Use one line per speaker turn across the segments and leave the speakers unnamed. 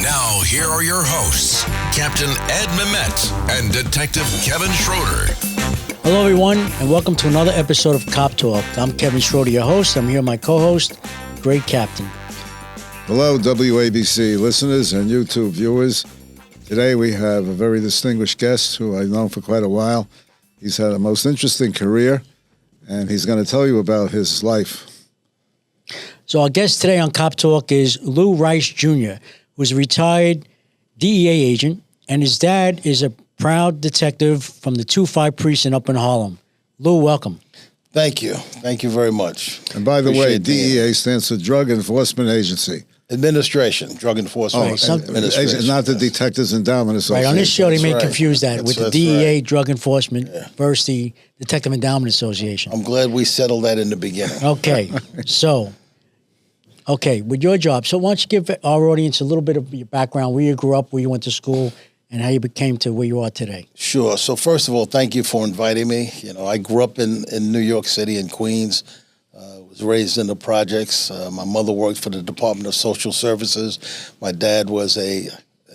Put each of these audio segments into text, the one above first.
Now, here are your hosts, Captain Ed Mehmet and Detective Kevin Schroeder.
Hello, everyone, and welcome to another episode of Cop Talk. I'm Kevin Schroeder, your host. I'm here with my co-host, Great Captain.
Hello, WABC listeners and YouTube viewers. Today we have a very distinguished guest who I've known for quite a while. He's had a most interesting career, and he's going to tell you about his life.
So our guest today on Cop Talk is Lou Rice Jr., who's a retired DEA agent, and his dad is a proud detective from the 2-5 precinct up in Harlem. Lou, welcome.
Thank you. Thank you very much.
And by the way, DEA stands for Drug Enforcement Agency.
Administration, Drug Enforcement Administration.
Not the Detectives Endowment Association.
Right, on this show they may
right.
confuse that
That's-
with the
that's
DEA
right.
Drug Enforcement versus the Detective Endowment Association.
I'm glad we settled that in the beginning.
Okay, with your job. So why don't you give our audience a little bit of your background, where you grew up, where you went to school, and how you became to where you are today.
Sure. So first of all, thank you for inviting me. You know, I grew up in New York City, in Queens. Was raised in the projects. My mother worked for the Department of Social Services. My dad was a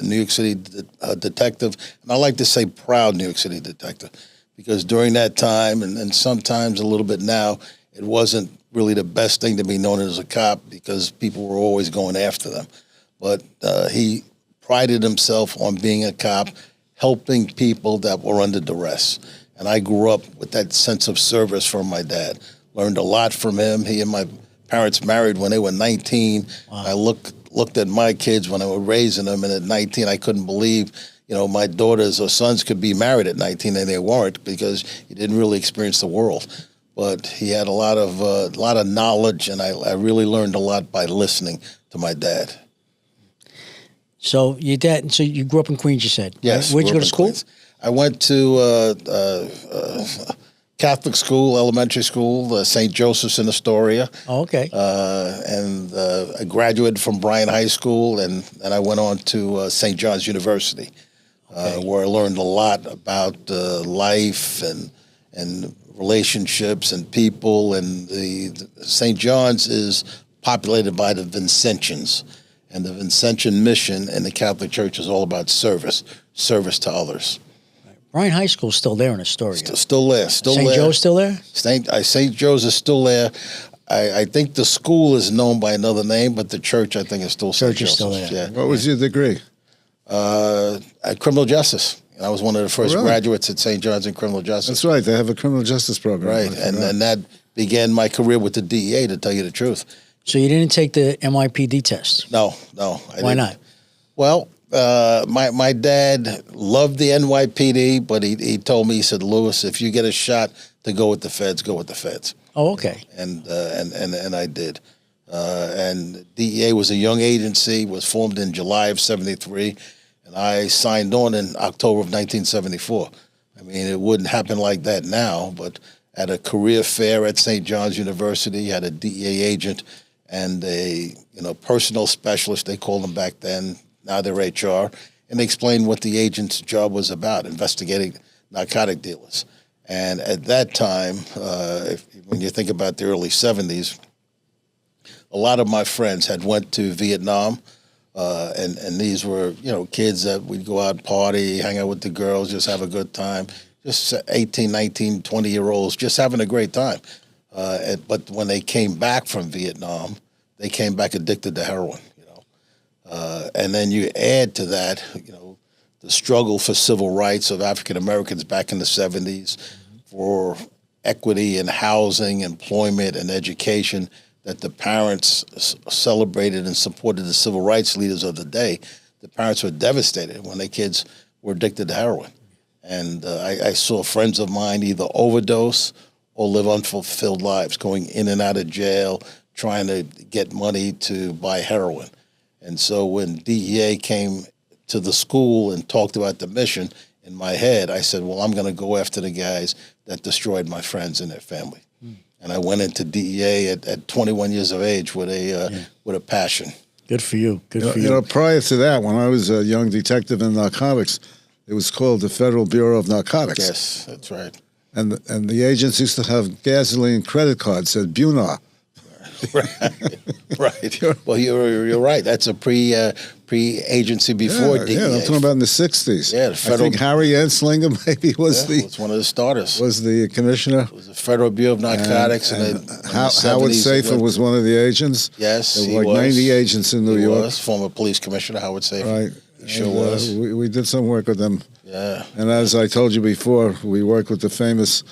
New York City detective. And I like to say proud New York City detective, because during that time, and sometimes a little bit now, it wasn't really the best thing to be known as a cop because people were always going after them. But he prided himself on being a cop, helping people that were under duress. And I grew up with that sense of service from my dad. Learned a lot from him. He and my parents married when they were 19. Wow. I looked at my kids when I was raising them, and at 19, I couldn't believe, my daughters or sons could be married at 19, and they weren't, because he didn't really experience the world. But he had a lot of knowledge, and I really learned a lot by listening to my dad.
So your dad, so you grew up in Queens, you said?
Yes.
Right? Where'd you go to school?
Queens. I went to Catholic school, elementary school, St. Joseph's in Astoria.
Oh, okay.
And I graduated from Bryan High School, and I went on to St. John's University, where I learned a lot about life and relationships and people. And the St. John's is populated by the Vincentians, and the Vincentian mission in the Catholic Church is all about service to others.
Bryan High School's still there in Astoria.
Still there.
St. Joe's still there?
St. Joe's is still there. I think the school is known by another name, but the church, I think, is still St.
Church is still there.
Yeah.
What was your degree?
At criminal justice. I was one of the first graduates at St. John's in criminal justice.
That's right. They have a criminal justice program.
Right, and that began my career with the DEA, to tell you the truth.
So you didn't take the NYPD test?
No.
Why not?
Well, my dad loved the NYPD, but he told me, he said, Lewis, if you get a shot to go with the feds, go with the feds.
Oh, okay.
And I did. And DEA was a young agency, was formed in July of 73, and I signed on in October of 1974. I mean, it wouldn't happen like that now, but at a career fair at St. John's University, had a DEA agent and a personnel specialist, they called them back then. Now they're HR, and they explained what the agent's job was about, investigating narcotic dealers. And at that time, when you think about the early 70s, a lot of my friends had went to Vietnam, and these were, kids that would go out, party, hang out with the girls, just have a good time, just 18, 19, 20-year-olds, just having a great time. But when they came back from Vietnam, they came back addicted to heroin. And then you add to that, the struggle for civil rights of African Americans back in the 70s, for equity in housing, employment, and education, that the parents celebrated and supported the civil rights leaders of the day. The parents were devastated when their kids were addicted to heroin. And I saw friends of mine either overdose or live unfulfilled lives, going in and out of jail, trying to get money to buy heroin. And so when DEA came to the school and talked about the mission, in my head, I said, well, I'm going to go after the guys that destroyed my friends and their family. And I went into DEA at 21 years of age with a passion.
Good for you. Good for you.
Prior to that, when I was a young detective in narcotics, it was called the Federal Bureau of Narcotics.
Yes, that's right.
And the agents used to have gasoline credit cards that said Bunar.
Right. Right. Well, you're right. That's a pre-agency before DEA.
Yeah, I'm talking about in the 60s.
Yeah, the federal.
I think Harry Anslinger maybe was
was one of the starters.
was the commissioner.
It was the Federal Bureau of Narcotics.
Howard Safer was one of the agents.
Yes,
there
he
were like
was.
90 agents in New York.
Was former police commissioner Howard Safer.
Right.
He sure was.
We did some work with them.
Yeah.
And as I told you before, we worked with the famous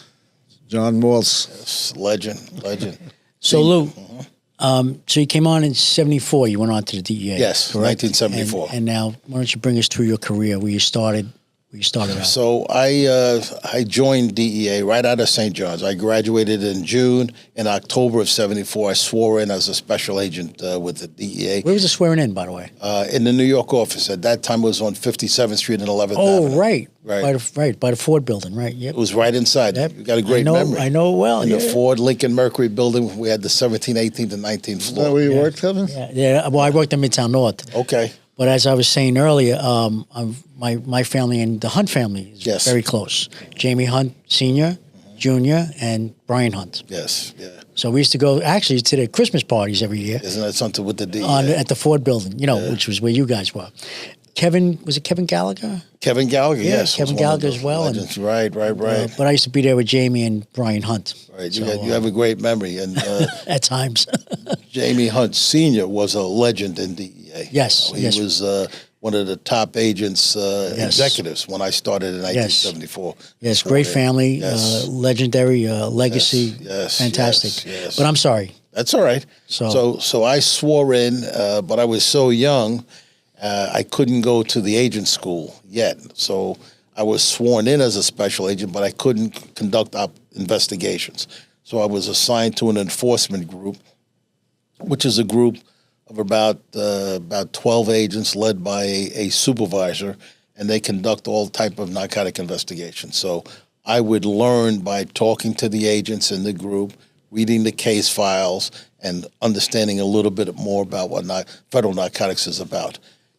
John Maltz.
Yes, legend.
So Lou, so you came on in '74. You went on to the DEA.
Yes,
correct?
1974.
And now, why don't you bring us through your career, where you started out?
So I joined DEA right out of St. John's. I graduated in June. In October of '74, I swore in as a special agent with the DEA.
Where was the swearing in, by the way?
In the New York office. At that time, it was on 57th Street and 11th
Oh,
Avenue.
right.
Right.
By the Ford building, right? Yep.
It was right inside.
Yep.
You got a great memory.
I know it well.
In
yeah.
the Ford Lincoln Mercury building, we had the 17th, 18th, and 19th
Is that
floor.
where you worked, Kevin?
Yeah. Well, I worked in Midtown North.
Okay.
But as I was saying earlier, my family and the Hunt family is
Yes.
very close. Jamie Hunt Sr., Jr., and Brian Hunt.
Yes, yeah.
So we used to go actually to the Christmas parties every year
Isn't that something with the DEA?
at the Ford building, which was where you guys were. Was it Kevin Gallagher?
Kevin Gallagher,
Yeah,
yes.
Kevin
was one of
Gallagher
those
as well, and-
legends. Right.
But I used to be there with Jamie and Brian Hunt.
Right.
So,
You have a great memory. And
at times.
Jamie Hunt Sr. was a legend in DEA.
Yes,
He
yes.
was one of the top agents, executives when I started in 1974.
Yes, great family,
Yes.
legendary legacy,
Yes,
fantastic.
yes.
But I'm sorry.
That's all right. So I swore in, but I was so young, I couldn't go to the agent school yet. So I was sworn in as a special agent, but I couldn't conduct investigations. So I was assigned to an enforcement group, which is a group of about 12 agents led by a supervisor, and they conduct all type of narcotic investigations. So I would learn by talking to the agents in the group, reading the case files, and understanding a little bit more about what federal narcotics is about.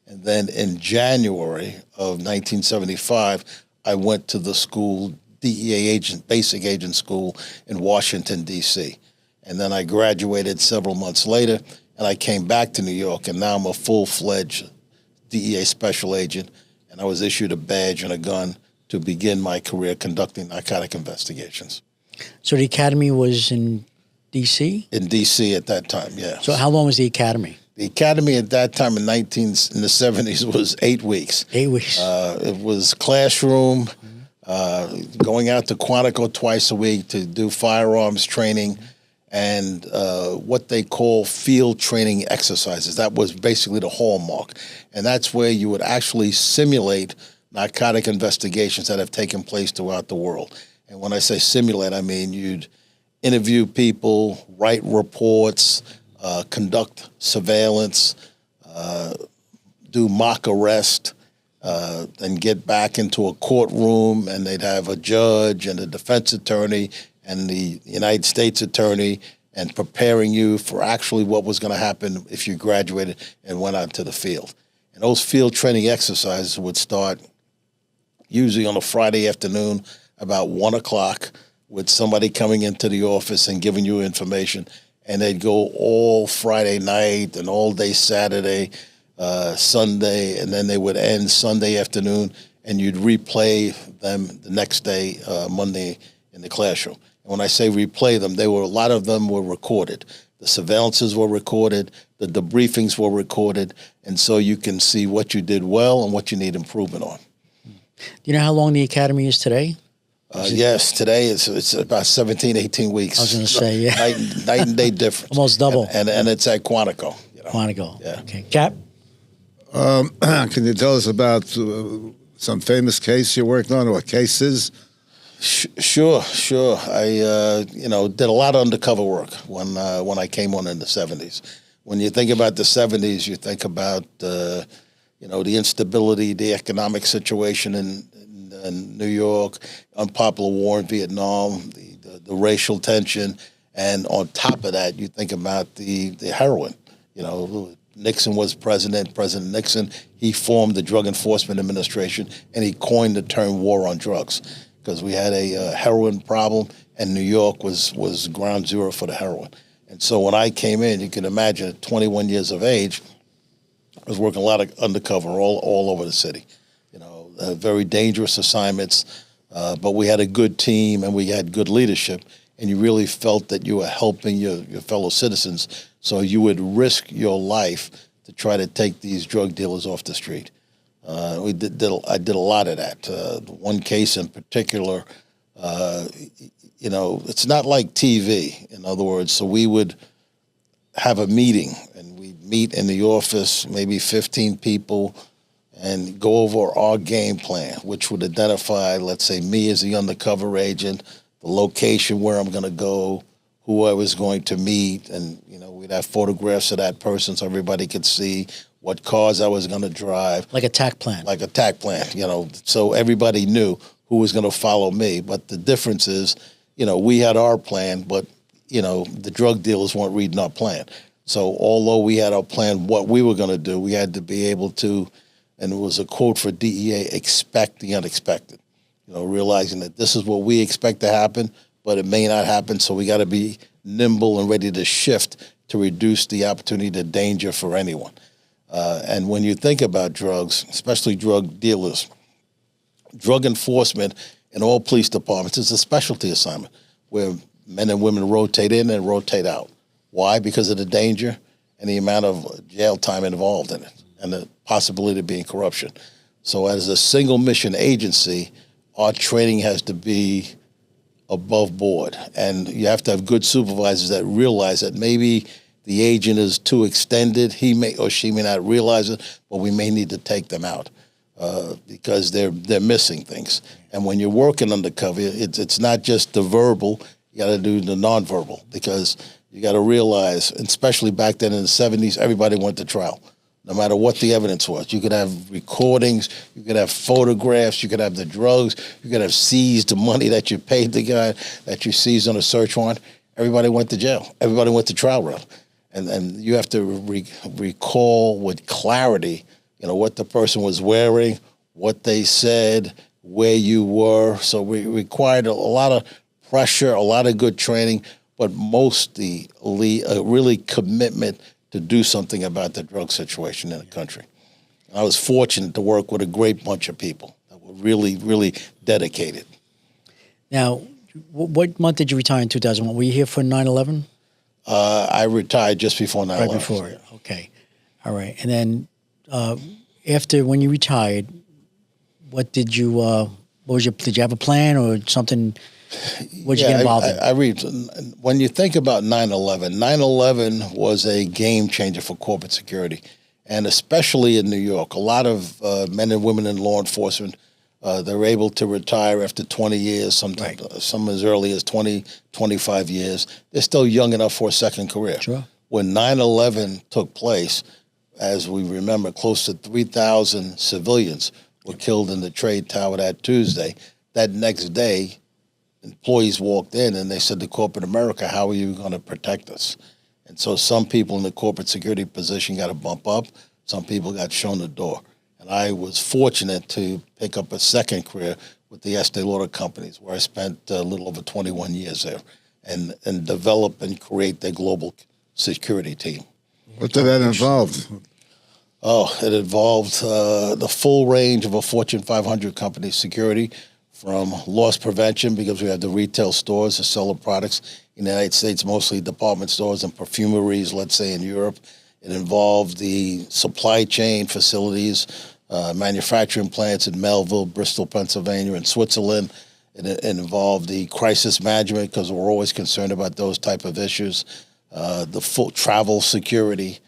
And then in January of 1975, I went to the school, DEA basic agent school in Washington, D.C. And then I graduated several months later, and I came back to New York, and now I'm a full-fledged DEA special agent, and I was issued a badge and a gun to begin my career conducting narcotic investigations.
So the academy was in D.C.?
In D.C. at that time, yeah.
So how long was the academy?
The academy at that time in the 70s was 8 weeks.
8 weeks.
It was classroom, going out to Quantico twice a week to do firearms training, and what they call field training exercises. That was basically the hallmark. And that's where you would actually simulate narcotic investigations that have taken place throughout the world. And when I say simulate, I mean you'd interview people, write reports, conduct surveillance, do mock arrest, then get back into a courtroom, and they'd have a judge and a defense attorney and the United States attorney, and preparing you for actually what was going to happen if you graduated and went out to the field. And those field training exercises would start usually on a Friday afternoon about 1 o'clock with somebody coming into the office and giving you information. And they'd go all Friday night and all day Saturday, Sunday, and then they would end Sunday afternoon, and you'd replay them the next day, Monday, in the classroom. And when I say replay them, a lot of them were recorded. The surveillances were recorded, the debriefings were recorded, and so you can see what you did well and what you need improvement on.
Do you know how long the academy is today?
Yes, today it's about 17, 18 weeks.
I was going to say, yeah.
Night and day difference.
Almost double.
And it's at Quantico.
Quantico.
Yeah.
Okay. Cap?
Can you tell us about some famous case you worked on, or cases?
Sure. I did a lot of undercover work when I came on in the 70s. When you think about the 70s, you think about the instability, the economic situation in New York, unpopular war in Vietnam, the racial tension, and on top of that, you think about the heroin. Nixon was president. President Nixon, he formed the Drug Enforcement Administration, and he coined the term war on drugs, because we had a heroin problem, and New York was ground zero for the heroin. And so when I came in, you can imagine at 21 years of age, I was working a lot of undercover all over the city. Very dangerous assignments, but we had a good team and we had good leadership, and you really felt that you were helping your fellow citizens, so you would risk your life to try to take these drug dealers off the street. I did a lot of that. One case in particular, it's not like TV, in other words, so we would have a meeting, and we'd meet in the office, maybe 15 people, and go over our game plan, which would identify, let's say, me as the undercover agent, the location where I'm going to go, who I was going to meet, and we'd have photographs of that person so everybody could see what cars I was going to drive.
Like a TAC plan.
Like a TAC plan, so everybody knew who was going to follow me. But the difference is, we had our plan, but, the drug dealers weren't reading our plan. So although we had our plan, what we were going to do, we had to be able to, and it was a quote for DEA, expect the unexpected, realizing that this is what we expect to happen, but it may not happen. So we got to be nimble and ready to shift to reduce the opportunity to danger for anyone. And when you think about drugs, especially drug dealers, drug enforcement in all police departments is a specialty assignment where men and women rotate in and rotate out. Why? Because of the danger and the amount of jail time involved in it and the possibility of being corruption. So as a single mission agency, our training has to be above board. And you have to have good supervisors that realize that maybe the agent is too extended. He may or she may not realize it, but we may need to take them out because they're missing things. And when you're working undercover, it's not just the verbal. You got to do the nonverbal, because you got to realize, especially back then in the 70s, everybody went to trial, no matter what the evidence was. You could have recordings, you could have photographs, you could have the drugs, you could have seized the money that you paid the guy, that you seized on a search warrant. Everybody went to jail. Everybody went to trial room. And you have to recall with clarity, what the person was wearing, what they said, where you were. So we required a lot of pressure, a lot of good training, but mostly a really commitment to do something about the drug situation in the country. I was fortunate to work with a great bunch of people that were really, really dedicated.
Now, what month did you retire in 2001? Were you here for 9/11?
I retired just before 9/11.
Right before it. Okay. All right. And then after, when you retired, what did you, did you have a plan or something? What did you get involved in?
I read, when you think about 9/11, 9/11 was a game changer for corporate security, and especially in New York. A lot of men and women in law enforcement, they're able to retire after 20 years, sometimes some as early as 20, 25 years. They're still young enough for a second career.
Sure.
When 9/11 took place, as we remember, close to 3,000 civilians were killed in the trade tower that Tuesday. That next day, employees walked in and they said to corporate America, how are you going to protect us? And so some people in the corporate security position got a bump up. Some people got shown the door. And I was fortunate to pick up a second career with the Estee Lauder companies, where I spent a little over 21 years there and develop and create their global security team.
What did that involve?
Oh, it involved the full range of a Fortune 500 company security, from loss prevention, because we have the retail stores that sell the products in the United States, mostly department stores and perfumeries, let's say in Europe. It involved the supply chain facilities, manufacturing plants in Melville, Bristol, Pennsylvania, and Switzerland. It involved the crisis management, because we're always concerned about those type of issues, the full travel security,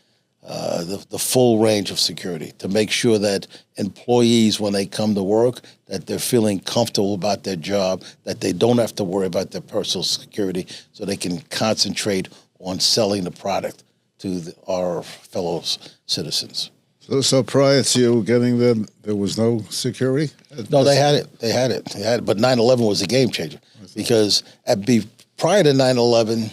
the full range of security, to make sure that employees, when they come to work, that they're feeling comfortable about their job, that they don't have to worry about their personal security, so they can concentrate on selling the product to our fellow citizens.
So prior to you getting them, there was no security?
No, they had it. But 9/11 was a game changer, because prior to 9/11,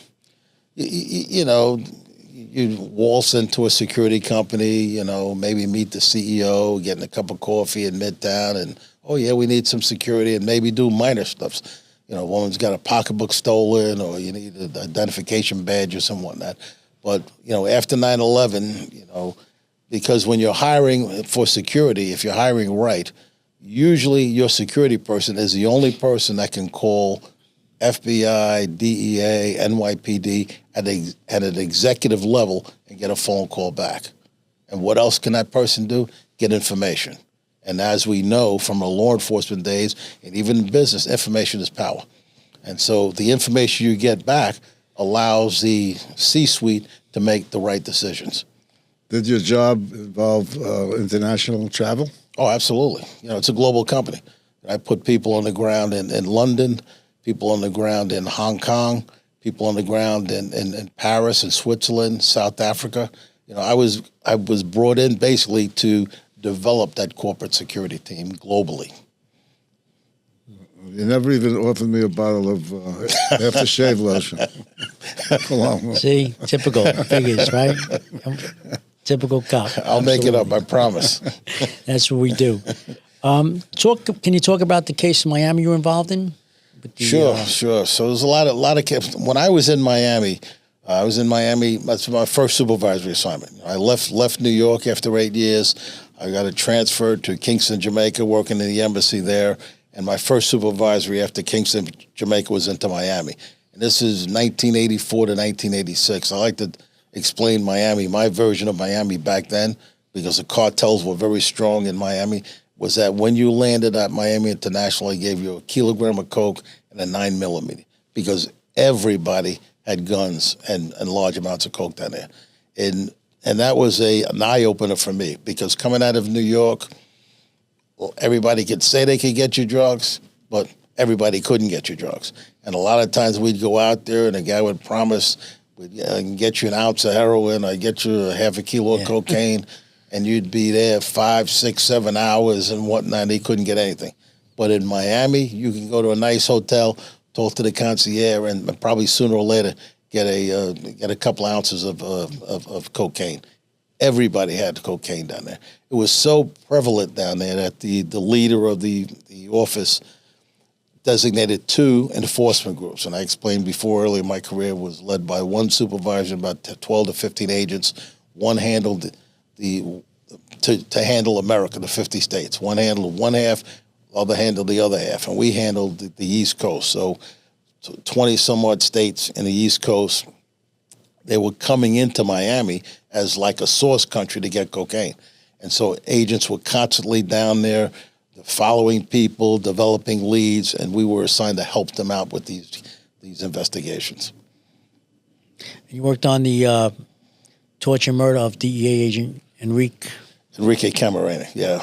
you'd waltz into a security company, maybe meet the CEO, getting a cup of coffee in Midtown, and, oh, yeah, we need some security, and maybe do minor stuff. a woman's got a pocketbook stolen, or you need an identification badge or something whatnot. But after 9/11, because when you're hiring for security, if you're hiring right, usually your security person is the only person that can call FBI, DEA, NYPD at an executive level and get a phone call back. And what else can that person do? Get information. And as we know from our law enforcement days, and even in business, information is power. And so the information you get back allows the C-suite to make the right decisions.
Did your job involve international travel?
Oh, absolutely. It's a global company. I put people on the ground in London, people on the ground in Hong Kong, people on the ground in Paris and Switzerland, South Africa. I was brought in basically to develop that corporate security team globally.
You never even offered me a bottle of aftershave lotion.
See, typical figures, right? Typical cop.
I'll make it up, I promise.
That's what we do. Can you talk about the case in Miami you were involved in?
Sure. So there's a lot of cases. When I was in Miami, that's my first supervisory assignment. I left New York after 8 years. I got a transfer to Kingston, Jamaica, working in the embassy there. And my first supervisory after Kingston, Jamaica, was into Miami. And this is 1984 to 1986. I like to explain Miami. My version of Miami back then, because the cartels were very strong in Miami, was that when you landed at Miami International, they gave you a kilogram of coke and a 9mm, because everybody had guns and large amounts of coke down there. And that was an eye-opener for me, because coming out of New York, well, everybody could say they could get you drugs, but everybody couldn't get you drugs. And a lot of times we'd go out there and a guy would promise, I can get you an ounce of heroin, I get you a half a kilo of cocaine, and you'd be there 5, 6, 7 hours and whatnot, and he couldn't get anything. But in Miami, you can go to a nice hotel, talk to the concierge, and probably sooner or later get a couple ounces of cocaine. Everybody had cocaine down there. It was so prevalent down there that the leader of the office designated 2 enforcement groups. And I explained before earlier, my career was led by one supervisor, about 12 to 15 agents. One handled to handle America, the 50 states. One handled one half, the other handled the other half. And we handled the East Coast. So 20 some odd states in the East Coast, they were coming into Miami as like a source country to get cocaine. And so agents were constantly down there following people, developing leads, and we were assigned to help them out with these investigations.
You worked on the torture and murder of DEA agent Enrique
Camarena, yeah.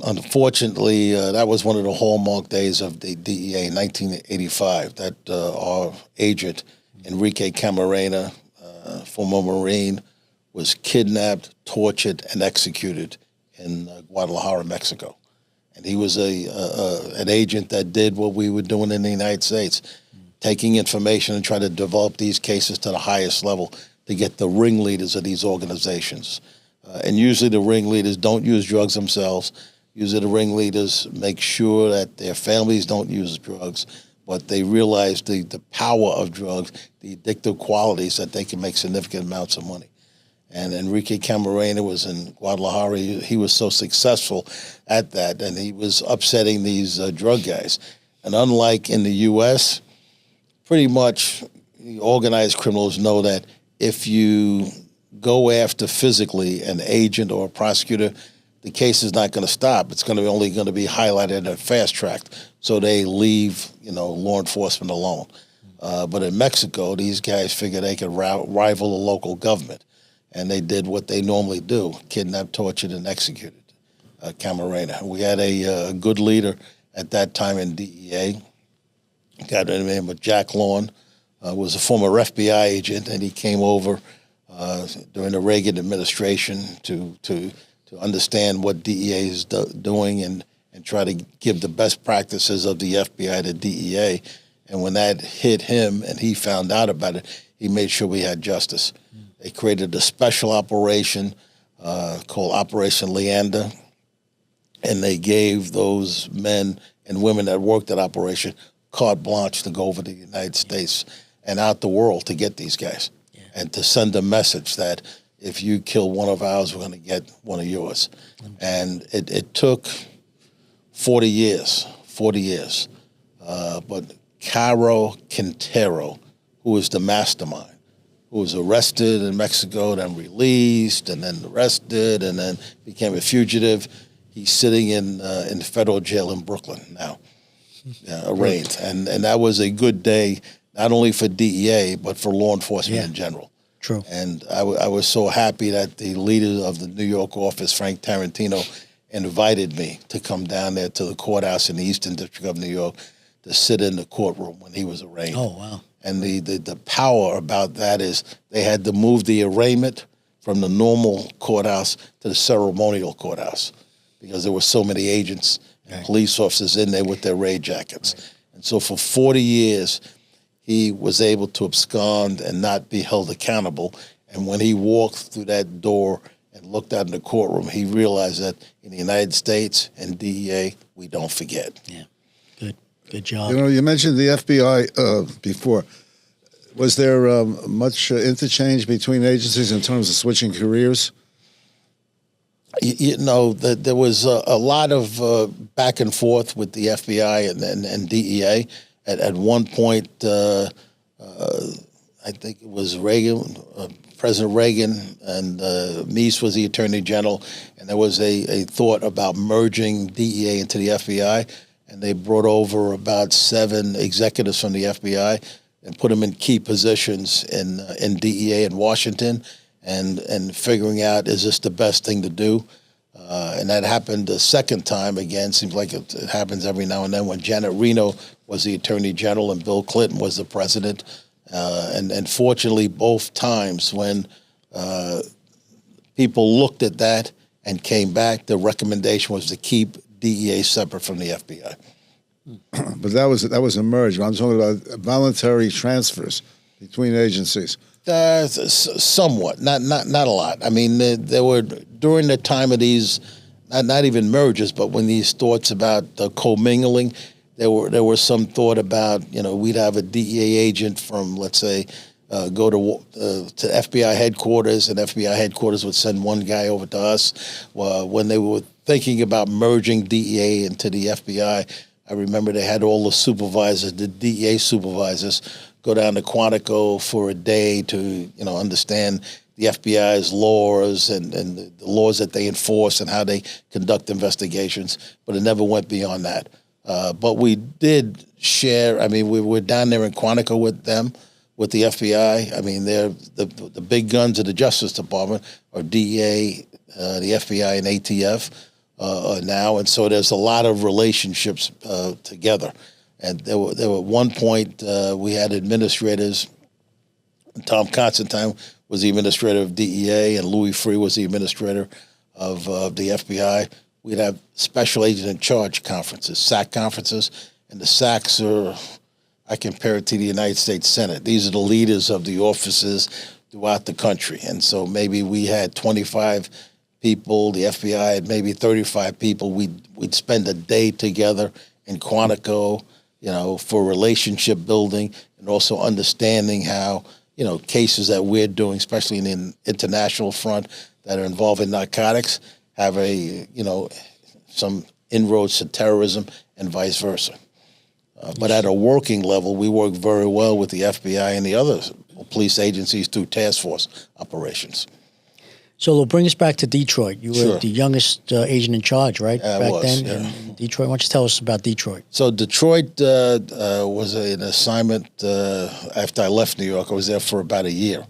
Unfortunately, that was one of the hallmark days of the DEA in 1985, that our agent, Enrique Camarena, former Marine, was kidnapped, tortured, and executed in Guadalajara, Mexico. And he was an agent that did what we were doing in the United States, taking information and trying to develop these cases to the highest level to get the ringleaders of these organizations. And usually the ringleaders don't use drugs themselves. Usually the ringleaders make sure that their families don't use drugs, but they realize the power of drugs, the addictive qualities, that they can make significant amounts of money. And Enrique Camarena was in Guadalajara. He was so successful at that, and he was upsetting these drug guys. And unlike in the U.S., pretty much organized criminals know that if you go after physically an agent or a prosecutor, the case is not going to stop. It's only going to be highlighted and fast-tracked, so they leave law enforcement alone. But in Mexico, these guys figured they could rival the local government. And they did what they normally do: kidnapped, tortured, and executed Camarena. We had a good leader at that time in DEA, a guy named the name of Jack Lawn, was a former FBI agent, and he came over during the Reagan administration to understand what DEA is doing and try to give the best practices of the FBI to DEA. And when that hit him and he found out about it, he made sure we had justice. They created a special operation called Operation Leander, and they gave those men and women that worked that operation carte blanche to go over to the United States and out the world to get these guys, and to send a message that if you kill one of ours, we're going to get one of yours. And it took 40 years. But Caro Quintero, who was the mastermind, who was arrested in Mexico, then released, and then arrested, and then became a fugitive, he's sitting in the federal jail in Brooklyn now, arraigned. And that was a good day, not only for DEA, but for law enforcement in general.
True.
And I was so happy that the leader of the New York office, Frank Tarantino, invited me to come down there to the courthouse in the Eastern District of New York to sit in the courtroom when he was arraigned.
Oh, wow.
And the power about that is they had to move the arraignment from the normal courthouse to the ceremonial courthouse because there were so many agents and police officers in there with their raid jackets. Right. And so for 40 years, he was able to abscond and not be held accountable. And when he walked through that door and looked out in the courtroom, he realized that in the United States and DEA, we don't forget.
Yeah, good job.
You mentioned the FBI before. Was there much interchange between agencies in terms of switching careers?
There was a lot of back and forth with the FBI and DEA. At one point, I think it was Reagan, President Reagan, and Meese was the Attorney General, and there was a thought about merging DEA into the FBI, and they brought over about 7 executives from the FBI and put them in key positions in DEA in Washington, and figuring out, is this the best thing to do? And that happened the second time again. Seems like it happens every now and then when Janet Reno was the Attorney General and Bill Clinton was the President. And fortunately, both times when people looked at that and came back, the recommendation was to keep DEA separate from the FBI.
But that was a merge. I'm talking about voluntary transfers between agencies.
Somewhat, not a lot. I mean, there were during the time of these, not even mergers, but when these thoughts about commingling, there was some thought about we'd have a DEA agent from, let's say, go to FBI headquarters, and FBI headquarters would send one guy over to us. When they were thinking about merging DEA into the FBI, I remember they had all the supervisors, the DEA supervisors, go down to Quantico for a day to, understand the FBI's laws and the laws that they enforce and how they conduct investigations. But it never went beyond that. But we did share. I mean, we were down there in Quantico with them, with the FBI. I mean, they're the big guns of the Justice Department are DEA, the FBI, and ATF now. And so there's a lot of relationships together. And there were one point we had administrators. Tom Constantine was the administrator of DEA, and Louis Freeh was the administrator of the FBI. We'd have special agent in charge conferences, SAC conferences, and the SACs are, I compare it to the United States Senate. These are the leaders of the offices throughout the country. And so maybe we had 25 people, the FBI had maybe 35 people. We'd spend a day together in Quantico, for relationship building and also understanding how, cases that we're doing, especially in the international front that are involving narcotics, have some inroads to terrorism and vice versa. But at a working level, we work very well with the FBI and the other police agencies through task force operations.
So it'll bring us back to Detroit. You were
Sure.
the youngest agent in charge, right? Back
was,
then
yeah.
in Detroit. Why don't you tell us about Detroit?
So Detroit was an assignment after I left New York. I was there for about a year.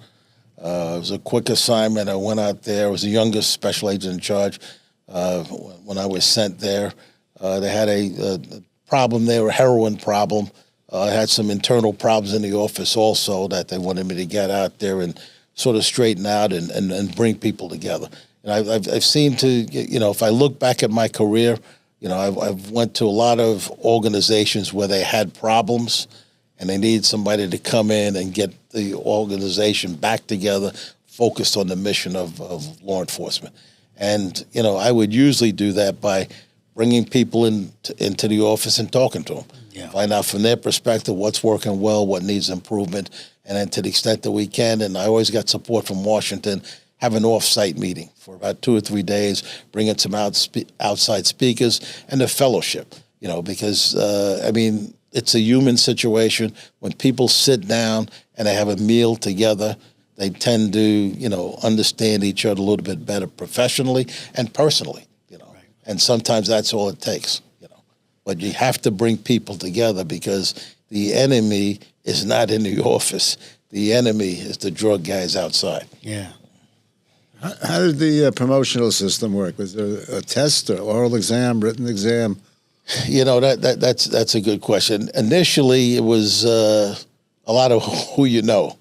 It was a quick assignment. I went out there. I was the youngest special agent in charge when I was sent there. They had a problem there, a heroin problem. I had some internal problems in the office also that they wanted me to get out there and sort of straighten out and bring people together. And I've seemed to, if I look back at my career, I've went to a lot of organizations where they had problems and they needed somebody to come in and get the organization back together, focused on the mission of law enforcement. And, I would usually do that by bringing people into the office and talking to them.
Yeah.
Find out from their perspective what's working well, what needs improvement, and then to the extent that we can, and I always got support from Washington, have an off-site meeting for about 2 or 3 days, bring in some outside speakers, and a fellowship, because, it's a human situation. When people sit down and they have a meal together, they tend to, understand each other a little bit better professionally and personally,
Right.
And sometimes that's all it takes, But you have to bring people together because the enemy is not in the office. The enemy is the drug guys outside.
Yeah.
How did the promotional system work? Was there a test, or oral exam, written exam?
That's a good question. Initially, it was a lot of who you know.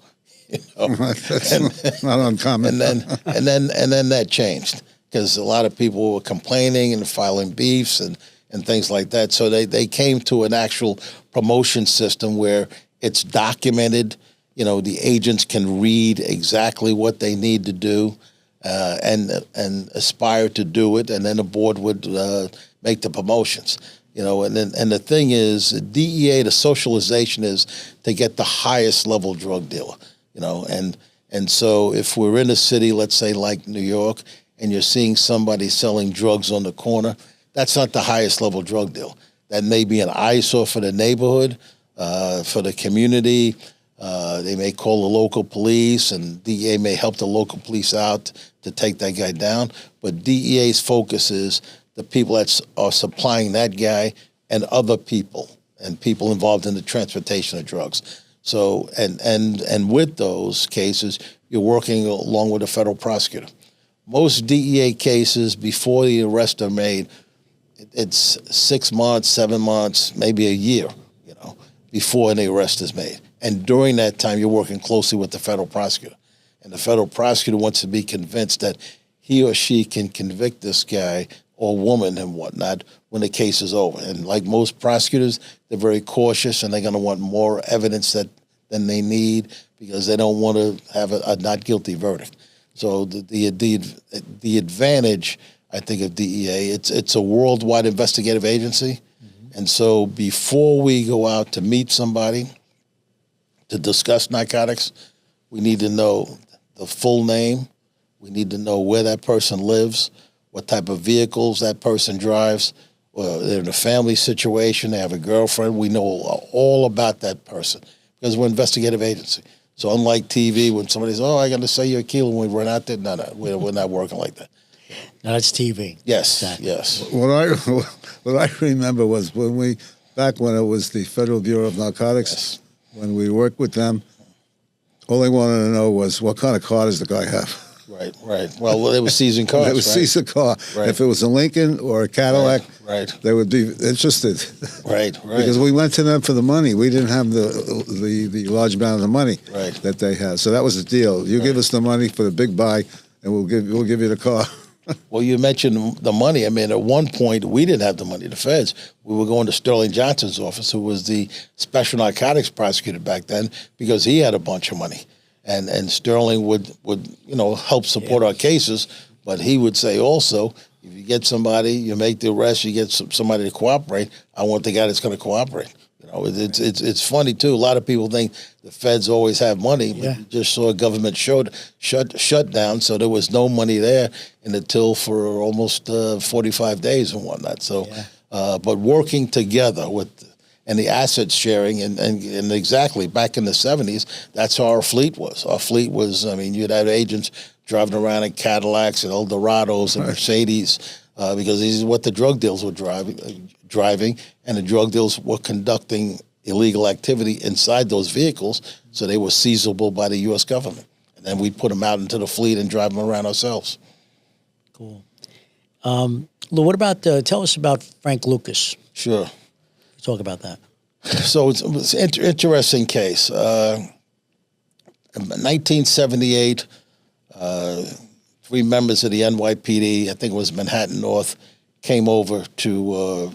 That's not uncommon.
And then that changed because a lot of people were complaining and filing beefs and things like that. So they came to an actual promotion system where it's documented. The agents can read exactly what they need to do and aspire to do it, and then the board would make the promotions. And the thing is, the DEA, the socialization is to get the highest level drug dealer. And so if we're in a city, let's say like New York, and you're seeing somebody selling drugs on the corner, that's not the highest level drug deal. That may be an eyesore for the neighborhood, for the community. They may call the local police, and DEA may help the local police out to take that guy down. But DEA's focus is the people that are supplying that guy and other people, and people involved in the transportation of drugs. So, and with those cases, you're working along with a federal prosecutor. Most DEA cases, before the arrests are made, it's 6 months, 7 months, maybe a year, before any arrest is made. And during that time, you're working closely with the federal prosecutor. And the federal prosecutor wants to be convinced that he or she can convict this guy or woman and whatnot when the case is over. And like most prosecutors, they're very cautious, and they're going to want more evidence than they need because they don't want to have a not guilty verdict. So the advantage, I think, of DEA, it's a worldwide investigative agency. Mm-hmm. And so before we go out to meet somebody to discuss narcotics, we need to know the full name. We need to know where that person lives, what type of vehicles that person drives. Well, they're in a family situation, they have a girlfriend. We know all about that person because we're an investigative agency. So unlike TV, when somebody says, I got to say you're a killer when we run out there, no, we're not working like that.
No, that's TV.
Yes,
Exactly.
yes.
What I remember was back when it was the Federal Bureau of Narcotics,
Yes.
when we worked with them, all they wanted to know was what kind of car does the guy have.
Right. Well, they were seizing cars.
They would seize a car.
Right.
If it was a Lincoln or a Cadillac,
Right.
they would be interested.
Right.
Because we went to them for the money. We didn't have the large amount of money that they had. So that was the deal. You give us the money for the big buy, and we'll give you the car.
Well, you mentioned the money. I mean, at one point, we didn't have the money, the feds. We were going to Sterling Johnson's office, who was the special narcotics prosecutor back then, because he had a bunch of money. And Sterling would help support our cases, but he would say also, if you get somebody, you make the arrest, you get somebody to cooperate, I want the guy that's going to cooperate. It's funny too. A lot of people think the feds always have money, but you just saw a government shut down, so there was no money there in the till for almost 45 days and whatnot. So, but working together and the asset sharing and exactly back in the 70s, that's how our fleet was. Our fleet was, you'd have agents driving around in Cadillacs and Eldorados and Mercedes because these is what the drug deals were driving, and the drug deals were conducting illegal activity inside those vehicles, so they were seizable by the U.S. government. And then we'd put them out into the fleet and drive them around ourselves.
Cool. Lou, what about, tell us about Frank Lucas.
Sure.
Talk about that.
So it's an interesting case. In 1978, 3 members of the NYPD, I think it was Manhattan North, came over to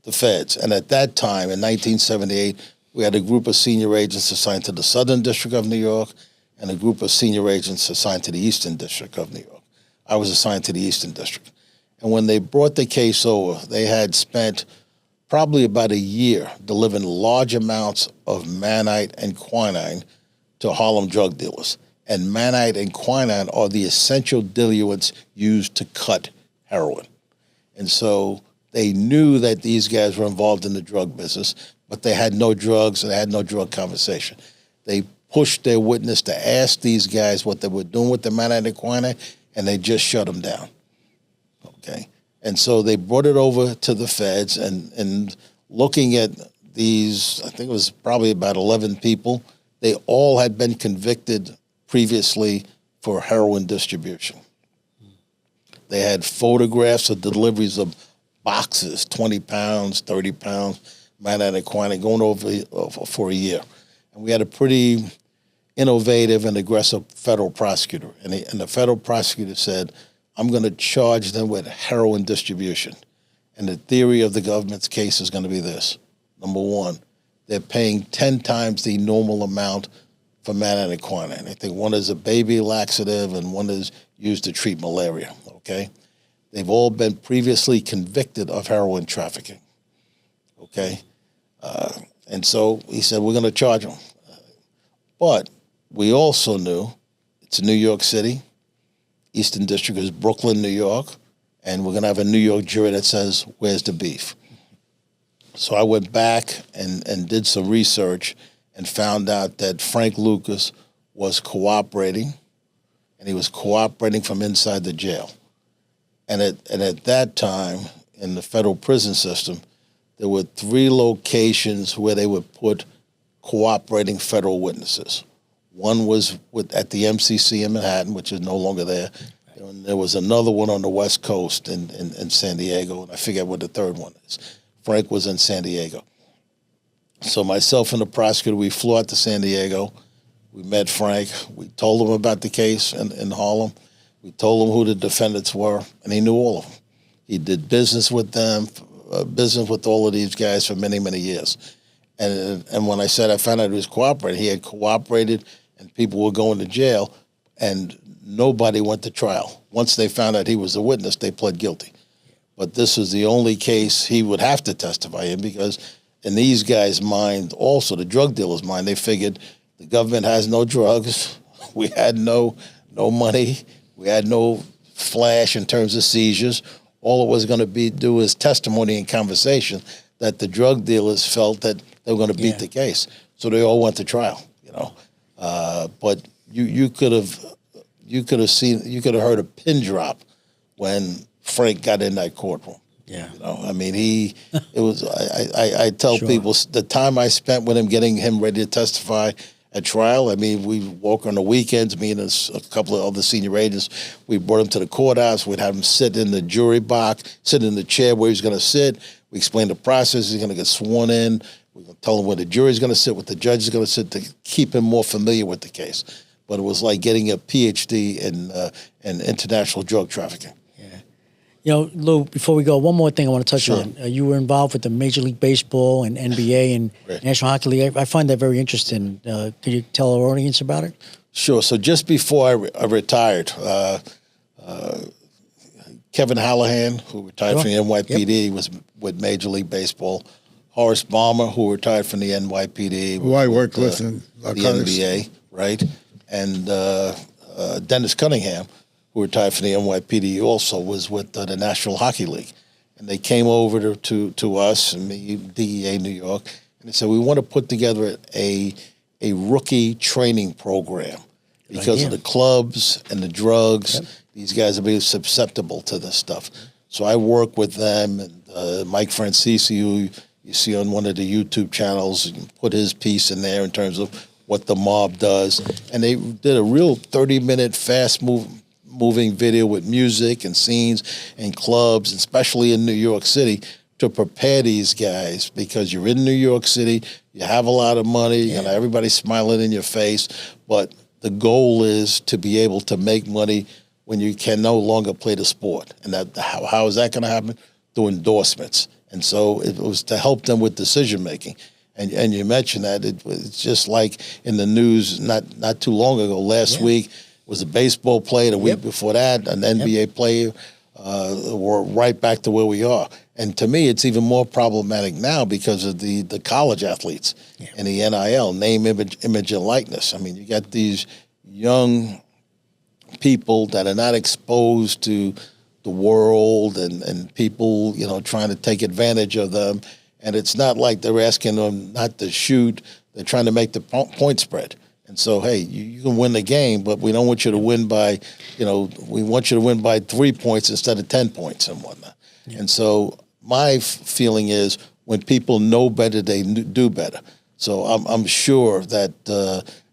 the feds. And at that time, in 1978, we had a group of senior agents assigned to the Southern District of New York and a group of senior agents assigned to the Eastern District of New York. I was assigned to the Eastern District. And when they brought the case over, they had spent probably about a year delivering large amounts of mannite and quinine to Harlem drug dealers. And mannite and quinine are the essential diluents used to cut heroin. And so they knew that these guys were involved in the drug business, but they had no drugs and they had no drug conversation. They pushed their witness to ask these guys what they were doing with the mannite and quinine, and they just shut them down. Okay. And so they brought it over to the feds, and looking at these, I think it was probably about 11 people, they all had been convicted previously for heroin distribution. They had photographs of deliveries of boxes, 20 pounds, 30 pounds, mannite and quinine, going over for a year. And we had a pretty innovative and aggressive federal prosecutor. And the federal prosecutor said, I'm going to charge them with heroin distribution. And the theory of the government's case is going to be this. Number one, they're paying 10 times the normal amount for mannite and quinine. I think one is a baby laxative and one is used to treat malaria, okay? They've all been previously convicted of heroin trafficking, okay? And so he said, we're going to charge them. But we also knew it's New York City. Eastern District is Brooklyn, New York. And we're going to have a New York jury that says, where's the beef? So I went back and did some research and found out that Frank Lucas was cooperating, and he was cooperating from inside the jail. And at that time, in the federal prison system, there were 3 locations where they would put cooperating federal witnesses. One was at the MCC in Manhattan, which is no longer there. And there was another one on the West Coast in San Diego, and I forget what the third one is. Frank was in San Diego. So myself and the prosecutor, we flew out to San Diego. We met Frank. We told him about the case in Harlem. We told him who the defendants were, and he knew all of them. He did business with them, business with all of these guys for many, many years. And when I said I found out he was cooperating, he had cooperated, and people were going to jail, and nobody went to trial. Once they found out he was a witness, they pled guilty. But this is the only case he would have to testify in, because in these guys' mind, also the drug dealers' mind, they figured the government has no drugs, we had no money, we had no flash in terms of seizures. All it was going to do is testimony and conversation that the drug dealers felt that they were going to beat the case. So they all went to trial, you know. But you could have heard a pin drop when Frank got in that courtroom.
Yeah.
You know, I mean, I tell people the time I spent with him, getting him ready to testify at trial. I mean, we walk on the weekends, me and a couple of other senior agents. We brought him to the courthouse. We'd have him sit in the jury box, sit in the chair where he's going to sit. We explain the process. He's going to get sworn in. We're going to tell him where the jury's going to sit, what the judge is going to sit, to keep him more familiar with the case. But it was like getting a PhD in international drug trafficking.
You know, Lou, before we go, one more thing I want to touch on. You were involved with the Major League Baseball and NBA and National Hockey League. I find that very interesting. Could you tell our audience about it?
Sure. So just before I retired, Kevin Hallahan, who retired from the NYPD, was with Major League Baseball. Horace Balmer, who retired from the NYPD.
Who I worked with in
the NBA, right? And Dennis Cunningham, who retired from the NYPD, also was with the National Hockey League. And they came over to us, and me, DEA New York, and they said, we want to put together a rookie training program because of the clubs and the drugs. Yep. These guys are being susceptible to this stuff. So I work with them, and Mike Francisi, who you see on one of the YouTube channels, put his piece in there in terms of what the mob does. And they did a real 30-minute fast-moving video with music and scenes and clubs, especially in New York City, to prepare these guys, because you're in New York City, you have a lot of money, and everybody's smiling in your face, but the goal is to be able to make money when you can no longer play the sport. And that how is that going to happen? Through endorsements. And so it was to help them with decision making. And you mentioned that it's just like in the news not too long ago. Last week was a baseball player. The week before that, an NBA player. We're right back to where we are. And to me, it's even more problematic now because of the college athletes and the NIL, name, image, and likeness. I mean, you got these young people that are not exposed to the world and people, trying to take advantage of them. And it's not like they're asking them not to shoot. They're trying to make the point spread. And so, hey, you can win the game, but we don't want you to win by, we want you to win by 3 points instead of 10 points and whatnot. Yeah. And so my feeling is when people know better, they do better. So I'm sure that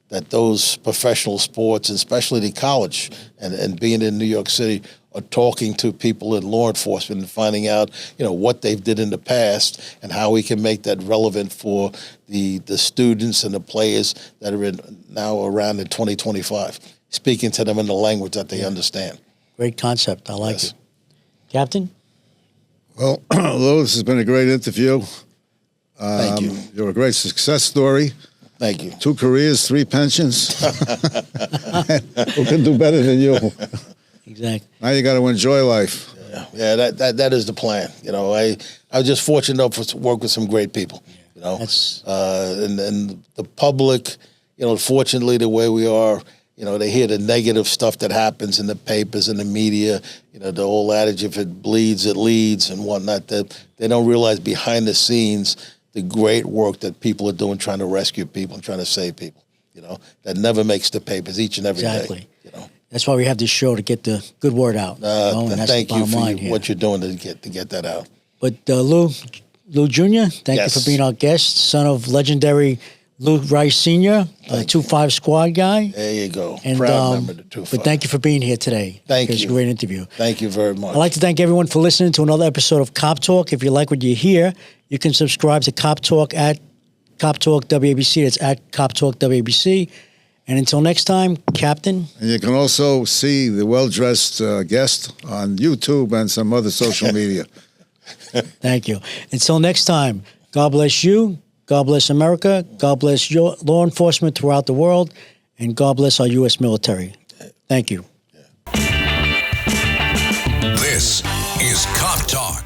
that those professional sports, especially the college and being in New York City, are talking to people in law enforcement and finding out, what they've did in the past and how we can make that relevant for the students and the players that are now around in 2025, speaking to them in the language that they understand.
Great concept. I like it. Captain?
Well, Lou, this has been a great interview.
Thank you.
You're a great success story.
Thank you.
2 careers, 3 pensions. Who can do better than you?
Exactly.
Now you got to enjoy life.
Yeah, that is the plan. I was just fortunate enough to work with some great people.
That's
and the public, fortunately the way we are, they hear the negative stuff that happens in the papers and the media. The old adage, if it bleeds, it leads and whatnot. That they don't realize behind the scenes the great work that people are doing, trying to rescue people and trying to save people. That never makes the papers each and every day.
That's why we have this show, to get the good word out.
And thank you for what you're doing to get that out.
But Lou Jr., thank you for being our guest, son of legendary Lou Rice Sr., 2-5 squad guy.
There you go.
And,
proud member of the 2-5.
But thank you for being here today.
Thank you.
It was a great interview.
Thank you very much.
I'd like to thank everyone for listening to another episode of Cop Talk. If you like what you hear, you can subscribe to Cop Talk at Cop Talk WABC. That's at Cop Talk WABC. And until next time, Captain.
And you can also see the well-dressed guest on YouTube and some other social media.
Thank you. Until next time, God bless you, God bless America, God bless your law enforcement throughout the world, and God bless our U.S. military. Thank you.
This is Cop Talk.